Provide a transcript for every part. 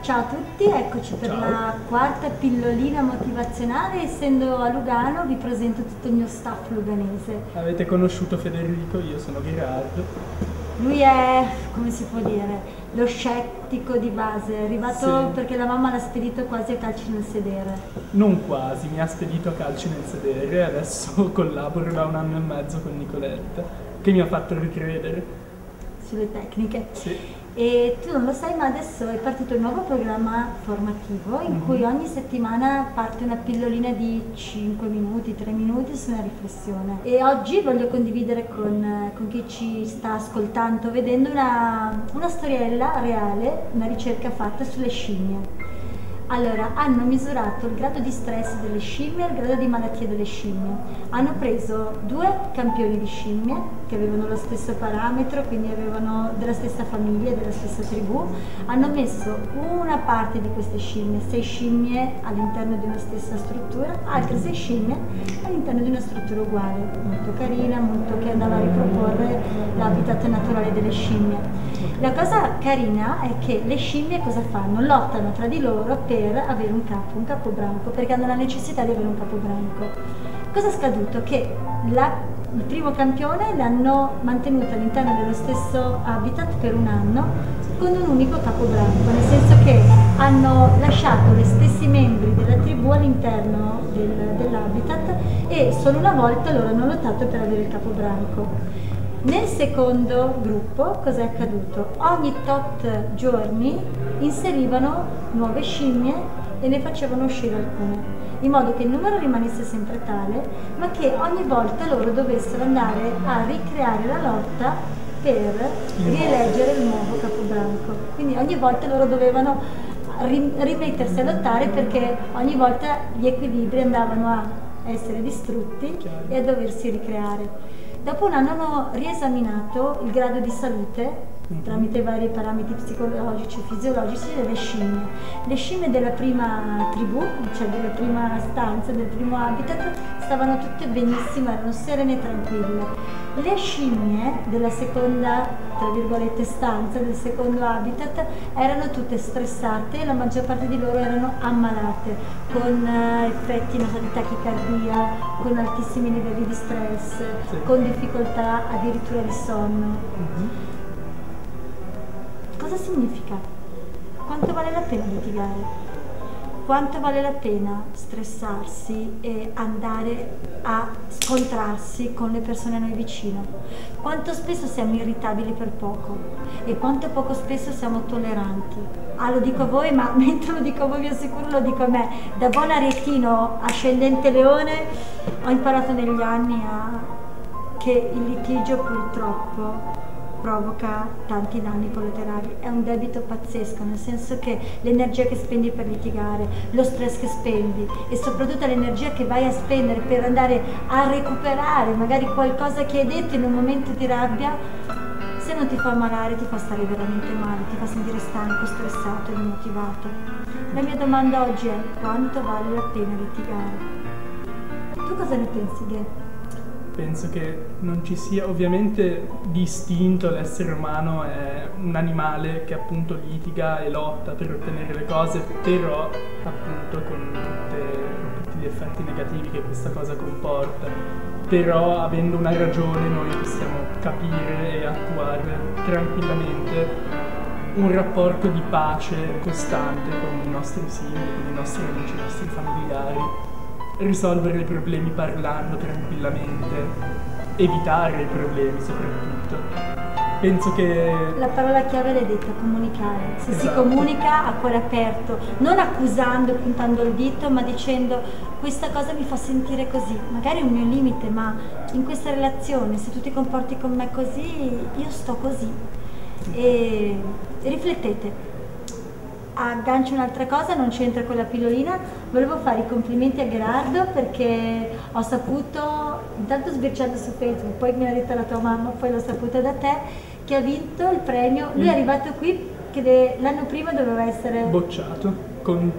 Ciao a tutti, eccoci per Ciao. la quarta pillolina motivazionale. Essendo a Lugano vi presento tutto il mio staff luganese. Avete conosciuto Federico, io sono Gherardo. Lui è, come si può dire, lo scettico di base, è arrivato Sì. perché la mamma l'ha spedito quasi a calci nel sedere. Non quasi, mi ha spedito a calci nel sedere e adesso collaboro da 1 anno e mezzo con Nicoletta, che mi ha fatto ricredere. Sulle tecniche. Sì. E tu non lo sai, ma adesso è partito il nuovo programma formativo in cui ogni settimana parte una pillolina di 5 minuti, 3 minuti su una riflessione. E oggi voglio condividere con chi ci sta ascoltando, vedendo una storiella reale, una ricerca fatta sulle scimmie. Allora, hanno misurato il grado di stress delle scimmie e il grado di malattia delle scimmie. Hanno preso 2 campioni di scimmie che avevano lo stesso parametro, quindi avevano della stessa famiglia, della stessa tribù. Hanno messo una parte di queste scimmie, 6 scimmie all'interno di una stessa struttura, altre 6 scimmie all'interno di una struttura uguale, molto carina, molto che andava a riproporre l'habitat naturale delle scimmie. La cosa carina è che le scimmie cosa fanno? Lottano tra di loro per avere un capobranco, perché hanno la necessità di avere un capobranco. Cosa è scaduto? Che il primo campione l'hanno mantenuto all'interno dello stesso habitat per 1 anno con un unico capobranco, nel senso che hanno lasciato gli stessi membri della tribù all'interno dell'habitat e solo una volta loro hanno lottato per avere il capobranco. Nel secondo gruppo cosa è accaduto? Ogni tot giorni inserivano nuove scimmie e ne facevano uscire alcune, in modo che il numero rimanesse sempre tale, ma che ogni volta loro dovessero andare a ricreare la lotta per rieleggere il nuovo capobranco. Quindi ogni volta loro dovevano rimettersi a lottare, perché ogni volta gli equilibri andavano a essere distrutti e a doversi ricreare. Dopo 1 anno hanno riesaminato il grado di salute tramite vari parametri psicologici e fisiologici delle scimmie. Le scimmie della prima tribù, cioè della prima stanza, del primo habitat, stavano tutte benissimo, erano serene e tranquille. Le scimmie della seconda, tra virgolette, stanza, del secondo habitat, erano tutte stressate e la maggior parte di loro erano ammalate, con effetti di tachicardia, con altissimi livelli di stress, con difficoltà addirittura di sonno. Cosa significa? Quanto vale la pena litigare? Quanto vale la pena stressarsi e andare a scontrarsi con le persone a noi vicino? Quanto spesso siamo irritabili per poco e quanto poco spesso siamo tolleranti? Ah, lo dico a voi, ma mentre lo dico a voi vi assicuro lo dico a me. Da buon arietino ascendente leone ho imparato negli anni che il litigio purtroppo provoca tanti danni collaterali, è un debito pazzesco, nel senso che l'energia che spendi per litigare, lo stress che spendi e soprattutto l'energia che vai a spendere per andare a recuperare magari qualcosa che hai detto in un momento di rabbia, se non ti fa ammalare ti fa stare veramente male, ti fa sentire stanco, stressato e demotivato. La mia domanda oggi è: quanto vale la pena litigare? Tu cosa ne pensi, Ghe? Penso che non ci sia, ovviamente di istinto l'essere umano è un animale che appunto litiga e lotta per ottenere le cose, però appunto con tutti gli effetti negativi che questa cosa comporta. Però avendo una ragione noi possiamo capire e attuare tranquillamente un rapporto di pace costante con i nostri simili, con i nostri amici, i nostri familiari. Risolvere i problemi parlando tranquillamente, evitare i problemi soprattutto. Penso che la parola chiave l'hai detta: comunicare. Se si Esatto. comunica a cuore aperto, non accusando, puntando il dito, ma dicendo: questa cosa mi fa sentire così, magari è un mio limite, ma in questa relazione se tu ti comporti con me così, io sto così. E riflettete. Aggancio un'altra cosa, non c'entra con la pillolina, volevo fare i complimenti a Gherardo perché ho saputo, intanto sbirciando su Facebook, poi me l'ha detta la tua mamma, poi l'ho saputo da te, che ha vinto il premio. Lui è arrivato qui che l'anno prima doveva essere bocciato, con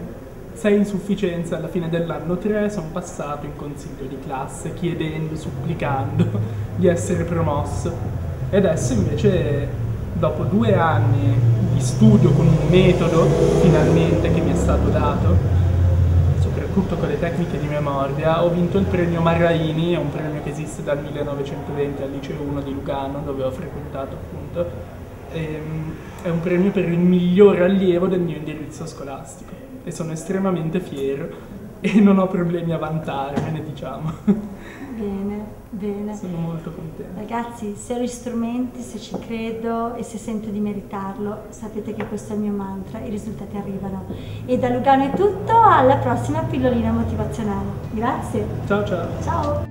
6 insufficienze alla fine dell'anno 3 sono passato in consiglio di classe chiedendo, supplicando di essere promosso. E adesso invece, dopo 2 anni di di studio, con un metodo finalmente che mi è stato dato, soprattutto con le tecniche di memoria. Ho vinto il premio Marraini, è un premio che esiste dal 1920 al Liceo 1 di Lugano, dove ho frequentato appunto. È un premio per il miglior allievo del mio indirizzo scolastico e sono estremamente fiero e non ho problemi a vantarmene, diciamo. Bene, bene. Sono molto contento. Ragazzi, se ho gli strumenti, se ci credo e se sento di meritarlo, sapete che questo è il mio mantra, i risultati arrivano. E da Lugano è tutto, alla prossima pillolina motivazionale. Grazie. Ciao ciao. Ciao.